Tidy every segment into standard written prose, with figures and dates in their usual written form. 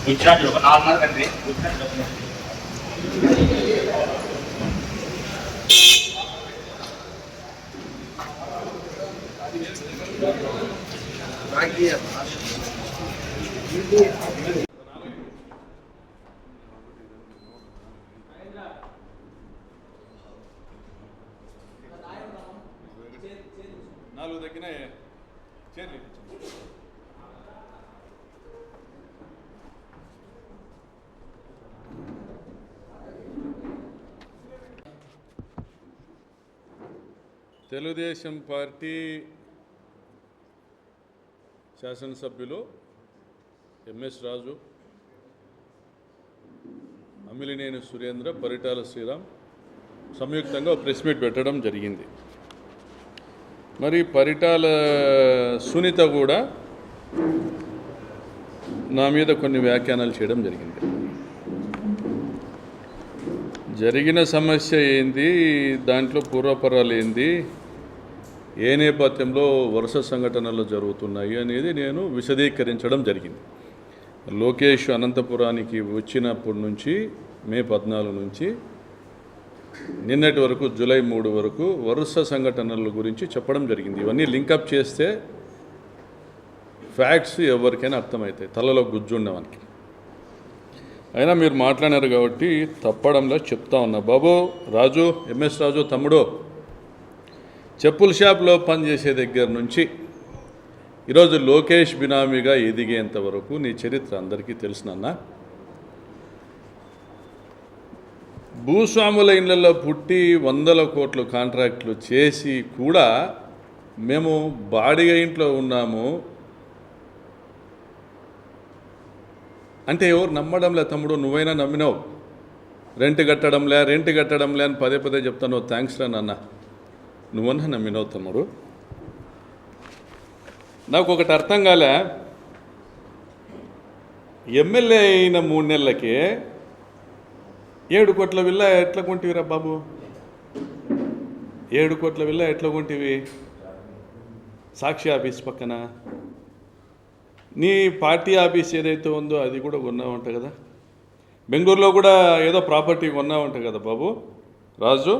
వచ్చినట్లు ఒక 4:30 కంటే వచ్చినట్లు నాలుగు దగ్గర చేర్లు తెలుగుదేశం పార్టీ శాసనసభ్యులు ఎంఎస్ రాజు, అమిలినేని సురేంద్ర, పరిటాల శ్రీరామ్ సంయుక్తంగా ప్రెస్ మీట్ పెట్టడం జరిగింది. మరి పరిటాల సునీత కూడా నా మీద కొన్ని వ్యాఖ్యానాలు చేయడం జరిగింది. జరిగిన సమస్య ఏంది, దాంట్లో పూర్వపరాలు ఏంది, ఏ నేపథ్యంలో వరుస సంఘటనలు జరుగుతున్నాయి అనేది నేను విశదీకరించడం జరిగింది. లోకేష్ అనంతపురానికి వచ్చినప్పటి నుంచి మే 14 నుంచి నిన్నటి వరకు జూలై 3 వరకు వరుస సంఘటనల గురించి చెప్పడం జరిగింది. ఇవన్నీ లింకప్ చేస్తే ఫ్యాక్ట్స్ ఎవరికైనా అర్థమవుతాయి, తలలో గుజ్జుండవానికి. అయినా మీరు మాట్లాడారు కాబట్టి తప్పడంలో చెప్తా ఉన్నా. బాబు రాజు, ఎంఎస్ రాజు తమ్ముడు, చెప్పుల షాప్లో పనిచేసే దగ్గర నుంచి ఈరోజు లోకేష్ బినామీగా ఎదిగేంత వరకు నీ చరిత్ర అందరికీ తెలుసునన్నా. భూస్వాముల ఇళ్లలో పుట్టి 100 కోట్ల కాంట్రాక్టులు చేసి కూడా మేము బాడిగ ఇంట్లో ఉన్నాము అంటే ఎవరు నమ్మడంలే తమ్ముడు. నువ్వైనా నమ్మినావు. రెంట్ కట్టడంలే అని పదే పదే చెప్తాను. థ్యాంక్స్ రా నాన్న, నువ్వన్నా నమ్మినావు తమ్ముడు. నాకు ఒకటి అర్థం కాలే, ఎమ్మెల్యే అయిన 3 నెలలకే 7 కోట్ల విల్లా ఎట్లా కొంటివిరా బాబు? 7 కోట్ల విల్లా ఎట్లా కొంటివి? సాక్షి ఆఫీస్ పక్కన నీ పార్టీ ఆఫీస్ ఏదైతే ఉందో అది కూడా కొన్నావంట కదా. బెంగళూరులో కూడా ఏదో ప్రాపర్టీ కొన్నావంట కదా బాబు రాజు.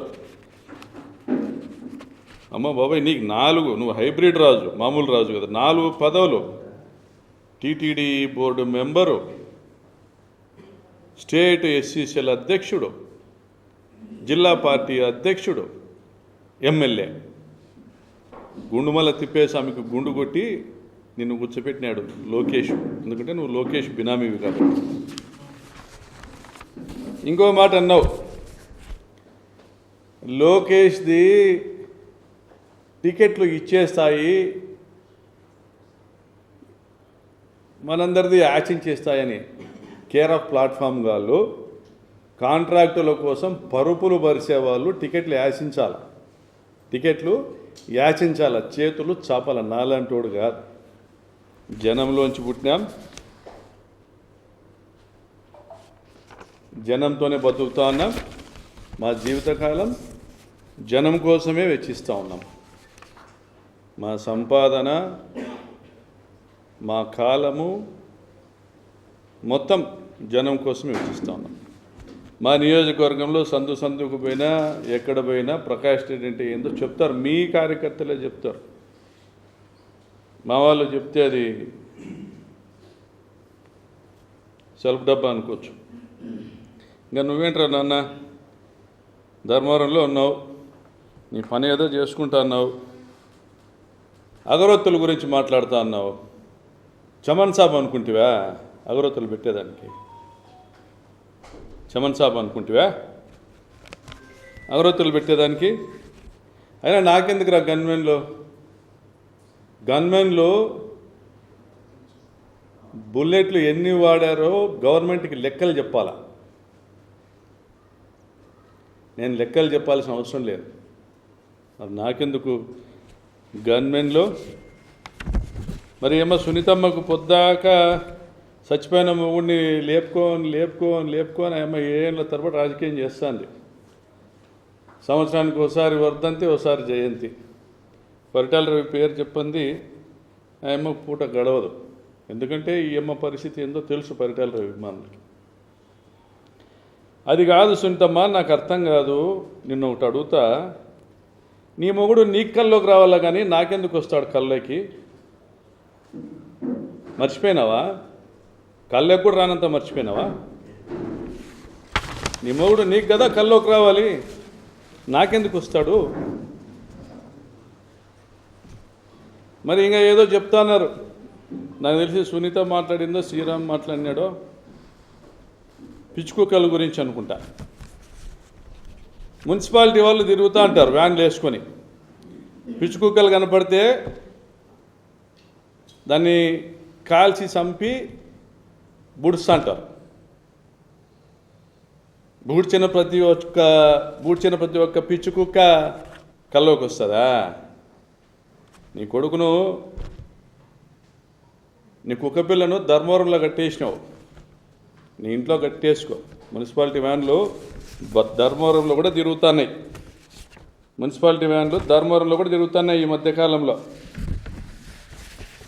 అమ్మ బాబాయ్, నీకు 4, నువ్వు హైబ్రిడ్ రాజు, మామూలు రాజు కదా. 4 పదవులు: TTD board member, state SCCL అధ్యక్షుడు, జిల్లా పార్టీ అధ్యక్షుడు, ఎమ్మెల్యే. గుండుమల తిప్పేస్వామికి గుండు కొట్టి నిన్ను కూర్చోపెట్టినాడు లోకేష్, ఎందుకంటే నువ్వు లోకేష్ బినామీవి కాబట్టి. ఇంకో మాట అన్నావు, లోకేష్ది టికెట్లు ఇచ్చేస్తాయి, మనందరిది యాచించేస్తాయని. కేర్ ఆఫ్ ప్లాట్ఫామ్ వాళ్ళు, కాంట్రాక్టుల కోసం పరుపులు పరిచేవాళ్ళు టికెట్లు యాచించాల, చేతులు చాపాల. నాలంటోడు కాదు, జనంలోంచి పుట్టినాం, జనంతోనే బతుకుతా ఉన్నాం. మా జీవితకాలం జనం కోసమే వెచ్చిస్తూ ఉన్నాం. మా సంపాదన, మా కాలము మొత్తం జనం కోసమే వెచ్చిస్తూ ఉన్నాం. మా నియోజకవర్గంలో సందుకు పోయినా, ఎక్కడ పోయినా ప్రకాష్ రెడ్డి అంటే ఏందో చెప్తారు, మీ కార్యకర్తలే చెప్తారు. మా వాళ్ళు చెప్తే అది సెల్ఫ్ డబ్బా అనుకోవచ్చు. ఇంకా నువ్వేంట్రా నాన్న, ధర్మవరంలో ఉన్నావు, నీ పని ఏదో చేసుకుంటా అన్నావు, అగరొత్తుల గురించి మాట్లాడుతూ అన్నావు. చమన్ సాబ్ అనుకుంటివా అగరొత్తులు పెట్టేదానికి? చమన్ సాబ్ అనుకుంటివా అగరొత్తులు పెట్టేదానికి? అయినా నాకెందుకురా గన్మెన్లో బుల్లెట్లు ఎన్ని వాడారో గవర్నమెంట్కి లెక్కలు చెప్పాలా. నేను లెక్కలు చెప్పాల్సిన అవసరం లేదు. మరి నాకెందుకు గన్మెన్లో? మరి ఏమో సునీతమ్మకు పొద్దాక చచ్చిపోయిన మొగుడిని లేపుకొని ఏమో 7 ఏళ్ళ తరబడి రాజకీయం చేస్తుంది. సంవత్సరానికి ఒకసారి వర్ధంతి, ఒకసారి జయంతి. పరిటాల రవి పేరు చెప్పింది ఏమో పూట గడవదు. ఎందుకంటే ఈ అమ్మ పరిస్థితి ఏందో తెలుసు పరిటాల అభిమానులకి. అది కాదు సునీతమ్మ, నాకు అర్థం కాదు. నిన్న ఒకటి అడుగుతా, నీ మొగుడు నీకు కల్లోకి రావాలా కానీ నాకెందుకు వస్తాడు కల్లోకి? మర్చిపోయినావా? కళ్ళకి కూడా రానంత మర్చిపోయినావా? నీ మొగుడు నీకు కదా కల్లోకి రావాలి, నాకెందుకు వస్తాడు? మరి ఇంకా ఏదో చెప్తా అన్నారు. నాకు తెలిసి సునీత మాట్లాడిందో శ్రీరామ్ మాట్లాడినాడో పిచ్చుకుక్కల గురించి అనుకుంటా. మున్సిపాలిటీ వాళ్ళు తిరుగుతూ అంటారు వ్యాన్లు వేసుకొని, పిచ్చుకుక్కలు కనపడితే దాన్ని కాల్చి చంపి బుడుస్తా అంటారు. బూడ్చిన ప్రతి ఒక్క పిచ్చుకుక్క కల్లోకి వస్తుందా? నీ కొడుకును, నీ కుక్క పిల్లను ధర్మవరంలో కట్టేసినావు, నీ ఇంట్లో కట్టేసుకో. మున్సిపాలిటీ వ్యాన్లు ధర్మవరంలో కూడా తిరుగుతున్నాయి. మున్సిపాలిటీ వ్యాన్లు ధర్మవరంలో కూడా తిరుగుతున్నాయి ఈ మధ్యకాలంలో.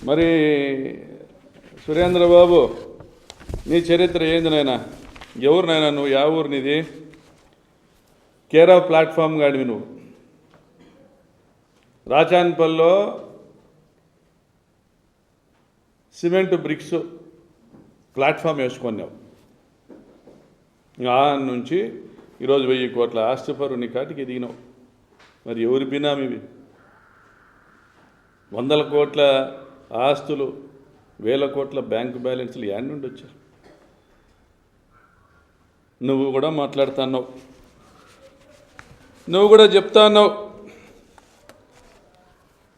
మరి సురేంద్రబాబు, నీ చరిత్ర ఏంది నాయనా? ఎవరు నాయనా నువ్వు? యా ఊరు నీది? కేర్ ఆఫ్ ప్లాట్ఫామ్ గాడివి నువ్వు. రాచాన్పల్లిలో సిమెంట్ బ్రిక్స్ ప్లాట్ఫామ్ వేసుకున్నావు. ఆ నుంచి ఈరోజు 1000 కోట్ల ఆస్తిపరుని కాటికి ఎదిగినావు. మరి ఎవరి బినామీవి? 100 కోట్ల ఆస్తులు, 1000 కోట్ల బ్యాంకు బ్యాలెన్స్లు యాడ్ నుండి వచ్చారు. నువ్వు కూడా మాట్లాడుతున్నావు, నువ్వు కూడా చెప్తా ఉన్నావు,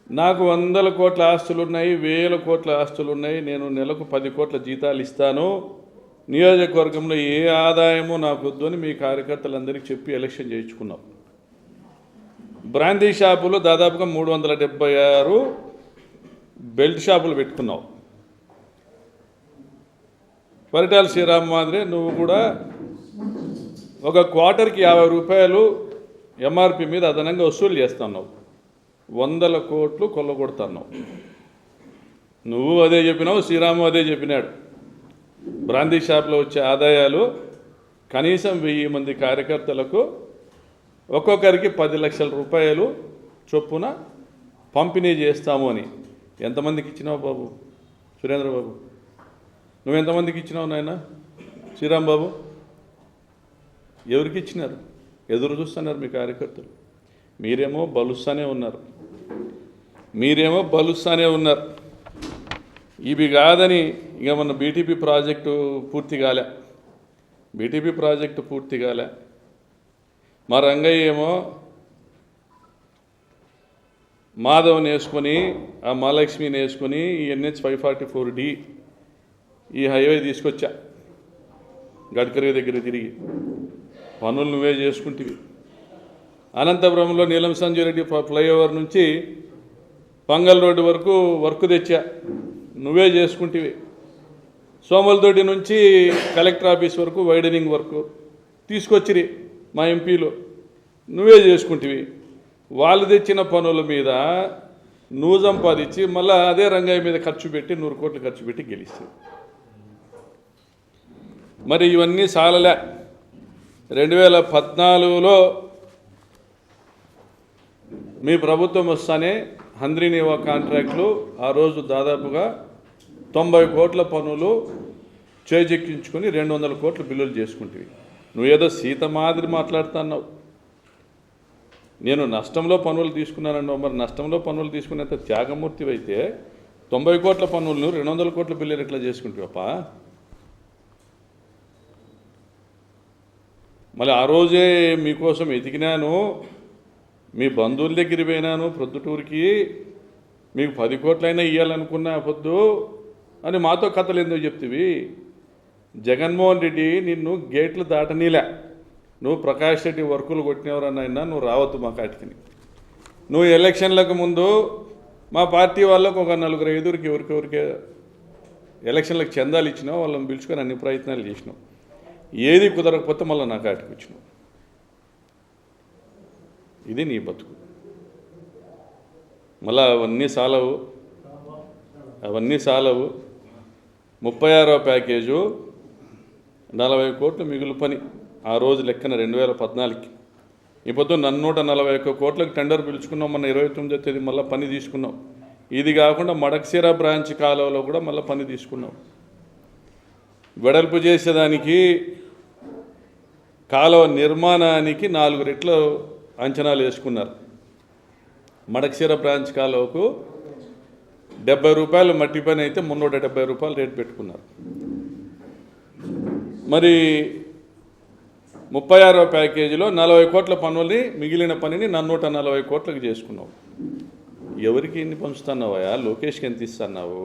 నాకు 100 కోట్ల ఆస్తులు ఉన్నాయి, 1000 కోట్ల ఆస్తులు ఉన్నాయి, నేను నెలకు 10 కోట్ల జీతాలు ఇస్తాను, నియోజకవర్గంలో ఏ ఆదాయమో నాకు వద్దు అని మీ కార్యకర్తలందరికీ చెప్పి ఎలక్షన్ చేయించుకున్నావు. బ్రాందీ షాపులు దాదాపుగా 376 బెల్ట్ షాపులు పెట్టుకున్నావు. పరిటాల శ్రీరామ్ మాదిరి నువ్వు కూడా ఒక క్వార్టర్కి 50 రూపాయలు ఎంఆర్పి మీద అదనంగా వసూలు చేస్తున్నావు. 100 కోట్లు కొల్లగొడుతున్నావు. నువ్వు అదే చెప్పినావు, శ్రీరాము అదే చెప్పినాడు. బ్రాందీ షాప్లో వచ్చే ఆదాయాలు కనీసం 1000 మంది కార్యకర్తలకు ఒక్కొక్కరికి 10 లక్షల రూపాయలు చొప్పున పంపిణీ చేస్తాము అని. ఎంతమందికి ఇచ్చినావు బాబు? సురేంద్రబాబు, నువ్వు ఎంతమందికి ఇచ్చినావు నాయన? శ్రీరామ్ బాబు, ఎవరికి ఇచ్చినారు? ఎదురు చూస్తున్నారు మీ కార్యకర్తలు. మీరేమో బలుస్తానే ఉన్నారు. ఇవి కాదని ఇక మన బీటీపీ ప్రాజెక్టు పూర్తి కాలే. మా రంగయ్య ఏమో మాధవ్ని వేసుకొని, ఆ మహాలక్ష్మిని వేసుకొని ఈ NH 544D ఈ హైవే తీసుకొచ్చా. గడ్కరీ దగ్గర తిరిగి పనులు నువ్వే చేసుకుంటివి. అనంతపురంలో నీలం సంజయ్ రెడ్డి ఫ్లైఓవర్ నుంచి పంగల్ రోడ్డు వరకు వర్క్ తెచ్చా, నువ్వే చేసుకుంటివి. సోమలదొడ్డి నుంచి కలెక్టర్ ఆఫీస్ వరకు వైడనింగ్ వర్క్ తీసుకొచ్చిరి మా ఎంపీలు, నువ్వే చేసుకుంటివి. వాళ్ళు తెచ్చిన పనుల మీద నువ్వు సంపాదించి మళ్ళీ అదే రంగయ్య మీద ఖర్చు పెట్టి 100 కోట్లు ఖర్చు పెట్టి గెలిస్తావు. మరి ఇవన్నీ సాలలే. 2014లో మీ ప్రభుత్వం వస్తానే హంద్రీనివా కాంట్రాక్టులు ఆ రోజు దాదాపుగా 90 కోట్ల పనులు చేజెక్కించుకొని 200 కోట్ల బిల్లులు చేసుకుంటేవి. నువ్వేదో సీత మాదిరి మాట్లాడుతున్నావు. నేను నష్టంలో పనులు తీసుకున్నానన్నావు. మరి నష్టంలో పనులు తీసుకునేంత త్యాగమూర్తి అయితే 90 కోట్ల పనులను 200 కోట్ల బిల్లులు ఎట్లా చేసుకుంటావప్పా? మళ్ళీ ఆ రోజే మీకోసం ఎతికినాను, మీ బంధువుల దగ్గర పోయినాను ప్రొద్దుటూరికి, మీకు 10 కోట్లైనా ఇవ్వాలనుకున్నా పొద్దు అని మాతో కథలు ఎందుకు చెప్తివి? జగన్మోహన్ రెడ్డి నిన్ను గేట్లు దాటనీలే. నువ్వు ప్రకాష్ రెడ్డి వర్కులు కొట్టినవరనైనా నువ్వు రావద్దు మా కాటికి. నువ్వు ఎలక్షన్లకు ముందు మా పార్టీ వాళ్ళకు ఒక 4-5 ఎవరికెవరికి ఎలక్షన్లకు చందాలు ఇచ్చినావు, వాళ్ళని పిలుచుకొని అన్ని ప్రయత్నాలు చేసినావు. ఏది కుదరకపోతే మళ్ళీ నా కాటికి వచ్చినావు. ఇది నీ బతుకు. మళ్ళీ అవన్నీ సాలవు. 36వ ప్యాకేజు 40 కోట్లు మిగులు పని ఆ రోజు లెక్కన 2014కి. ఇప్పుడు నన్ను 141 కోట్లకు టెండర్ పిలుచుకున్నాం. మన 29వ తేదీ మళ్ళీ పని తీసుకున్నాం. ఇది కాకుండా మడక్సిర బ్రాంచ్ కాలువలో కూడా మళ్ళీ పని తీసుకున్నాం. వెడల్పు చేసేదానికి కాలువ నిర్మాణానికి 4 రెట్లు అంచనాలు వేసుకున్నారు. మడక్సిర బ్రాంచ్ కాలువకు 70 రూపాయలు మట్టి పని అయితే 370 రూపాయలు రేటు పెట్టుకున్నారు. మరి 36వ ప్యాకేజీలో 40 కోట్ల పనుల్ని మిగిలిన పనిని 140 కోట్లకు చేసుకున్నావు. ఎవరికి ఎన్ని పంచుతున్నావా? లోకేష్కి ఎంత ఇస్తున్నావు?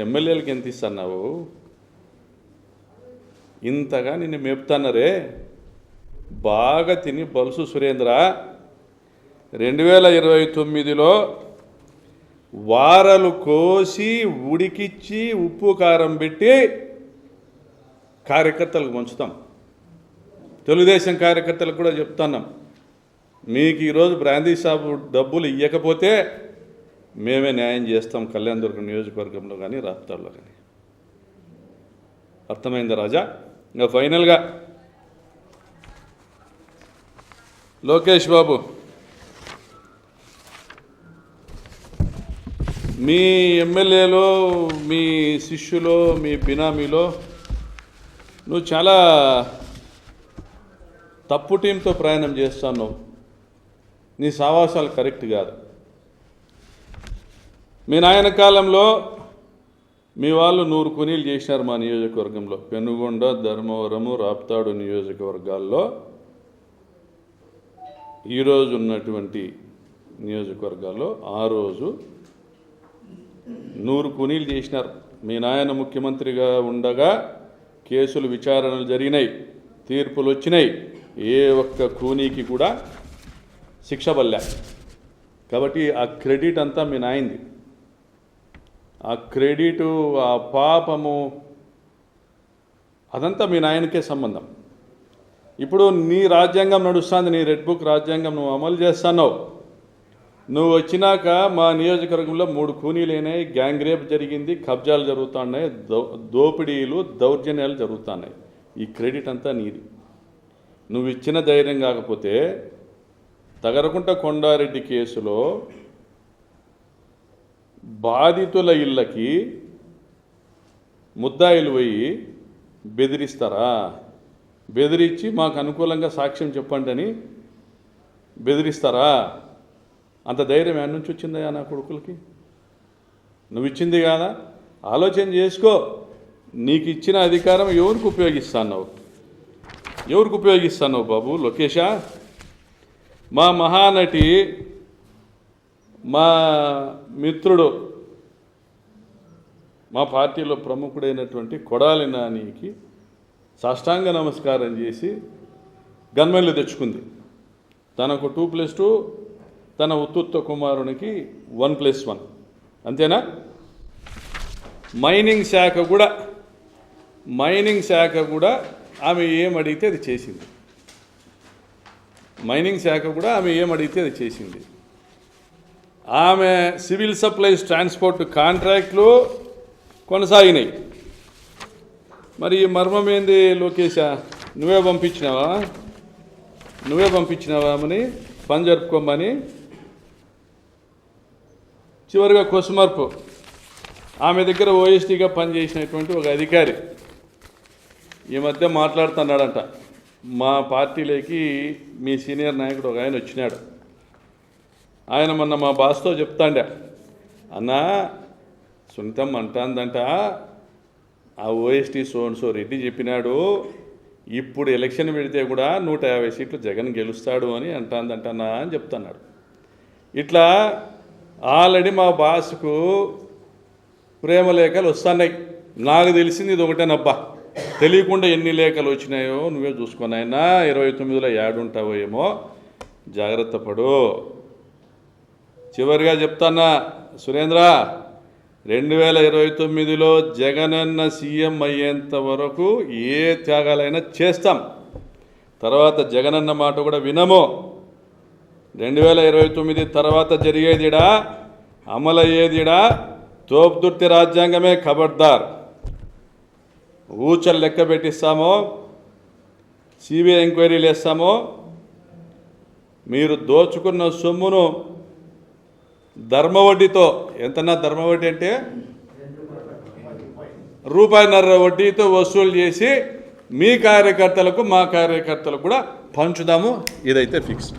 ఎమ్మెల్యేలకు ఎంత ఇస్తున్నావు? ఇంతగా నిన్ను మేపుతున్నారే. బాగా తిని బలుసు సురేంద్ర 2029లో వారలు కోసి ఉడికిచ్చి ఉప్పు కారం పెట్టి కార్యకర్తలకు పంచుతాం. తెలుగుదేశం కార్యకర్తలకు కూడా చెప్తున్నాం, మీకు ఈరోజు బ్రాందీ షాపు డబ్బులు ఇవ్వకపోతే మేమే న్యాయం చేస్తాం కళ్యాణదుర్గం నియోజకవర్గంలో కానీ రాప్తాడులో కానీ. అర్థమైందా రాజా? ఇంకా ఫైనల్గా లోకేష్ బాబు, మీ ఎమ్మెల్యేలో, మీ శిష్యులో, మీ బినామీలో నువ్వు చాలా తప్పు టీంతో ప్రయాణం చేస్తున్నావు. నీ సావాసాలు కరెక్ట్ కాదు. మీ నాయన కాలంలో మీ వాళ్ళు 100 కూనీలు చేసినారు మా నియోజకవర్గంలో. పెనుగొండ, ధర్మవరము, రాప్తాడు నియోజకవర్గాల్లో ఈరోజు ఉన్నటువంటి నియోజకవర్గాల్లో ఆ రోజు 100 కూనీలు చేసినారు. మీ నాయన ముఖ్యమంత్రిగా ఉండగా కేసులు విచారణలు జరిగినాయి, తీర్పులు వచ్చినాయి. ఏ ఒక్క కూనీకి కూడా శిక్ష పడలే. కాబట్టి ఆ క్రెడిట్ అంతా మీ నాయనది. ఆ క్రెడిటు, ఆ పాపము అదంతా మీ నాయనకే సంబంధం. ఇప్పుడు నీ రాజ్యాంగం నడుస్తుంది, నీ రెడ్ బుక్ రాజ్యాంగం నువ్వు అమలు చేస్తున్నావు. నువ్వు వచ్చినాక మా నియోజకవర్గంలో 3 కూనీలైనాయి, గ్యాంగ్ రేప్ జరిగింది, కబ్జాలు జరుగుతున్నాయి, దోపిడీలు, దౌర్జన్యాలు జరుగుతున్నాయి. ఈ క్రెడిట్ అంతా నీది. నువ్వు ఇచ్చిన ధైర్యం కాకపోతే తగరకుంట కొండారెడ్డి కేసులో బాధితుల ఇళ్ళకి ముద్దాయిలు పోయి బెదిరిస్తారా? బెదిరించి మాకు అనుకూలంగా సాక్ష్యం చెప్పండి అని బెదిరిస్తారా? అంత ధైర్యం ఎక్కడి నుంచి వచ్చిందయ్యా నా కొడుకులకి? నువ్వు ఇచ్చింది కాదా? ఆలోచన చేసుకో. నీకు ఇచ్చిన అధికారం ఎవరికి ఉపయోగిస్తున్నావు? ఎవరికి ఉపయోగిస్తున్నావు బాబు లోకేషా? మా మహానటి, మా మిత్రుడు, మా పార్టీలో ప్రముఖుడైనటువంటి కొడాలి నానికి సాష్టాంగ నమస్కారం చేసి గన్మెన్లు తెచ్చుకుంది. తనకు 2+2, తన ఉత్తుత్త కుమారునికి 1+1. అంతేనా? మైనింగ్ శాఖ కూడా ఆమె ఏమడిగితే అది చేసింది. మైనింగ్ శాఖ కూడా ఆమె ఏమడిగితే అది చేసింది. ఆమె సివిల్ సప్లైస్ ట్రాన్స్పోర్ట్ కాంట్రాక్ట్లు కొనసాగినాయి. మరి ఈ మర్మం ఏంది లోకేషా? నువ్వే పంపించినావా అని పని జరుపుకోమని. చివరిగా కొసుమర్పు ఆమె దగ్గర ఓఎస్టీగా పనిచేసినటువంటి ఒక అధికారి ఈ మధ్య మాట్లాడుతున్నాడంట. మా పార్టీలోకి మీ సీనియర్ నాయకుడు ఒక ఆయన వచ్చినాడు. ఆయన మొన్న మా బాస్తో చెప్తాండా, అన్నా సునీతం అంటాందంట, ఆ ఓఎస్టీ సోన్సో రెడ్డి చెప్పినాడు, ఇప్పుడు ఎలక్షన్ పెడితే కూడా 150 సీట్లు జగన్ గెలుస్తాడు అని అంటాందంటనా అని చెప్తున్నాడు. ఇట్లా ఆల్రెడీ మా బాస్కు ప్రేమ లేఖలు వస్తున్నాయి. నాకు తెలిసింది ఇది ఒకటేనబ్బా, తెలియకుండా ఎన్ని లేఖలు వచ్చినాయో నువ్వే చూసుకున్నాయినా. 29లో ఏడుంటావో ఏమో, జాగ్రత్త పడు. చివరిగా చెప్తానా సురేంద్ర, 2029లో జగనన్న సీఎం అయ్యేంత వరకు ఏ త్యాగాలైనా చేస్తాం. తర్వాత జగనన్న మాట కూడా వినము. 2029 తర్వాత జరిగేదిడా, అమలయ్యేదిడా తోపుదుర్తి రాజ్యాంగమే ఖబర్దార్. ఊచలు లెక్క పెట్టిస్తామో, సిబిఐ ఎంక్వైరీలు వేస్తామో, మీరు దోచుకున్న సొమ్మును ధర్మవడ్డీతో, ఎంతన్నా ధర్మవడ్డీ అంటే రూపాయిన్నర వడ్డీతో వసూలు చేసి మీ కార్యకర్తలకు మా కార్యకర్తలకు కూడా పంచుదాము. ఇదైతే ఫిక్స్.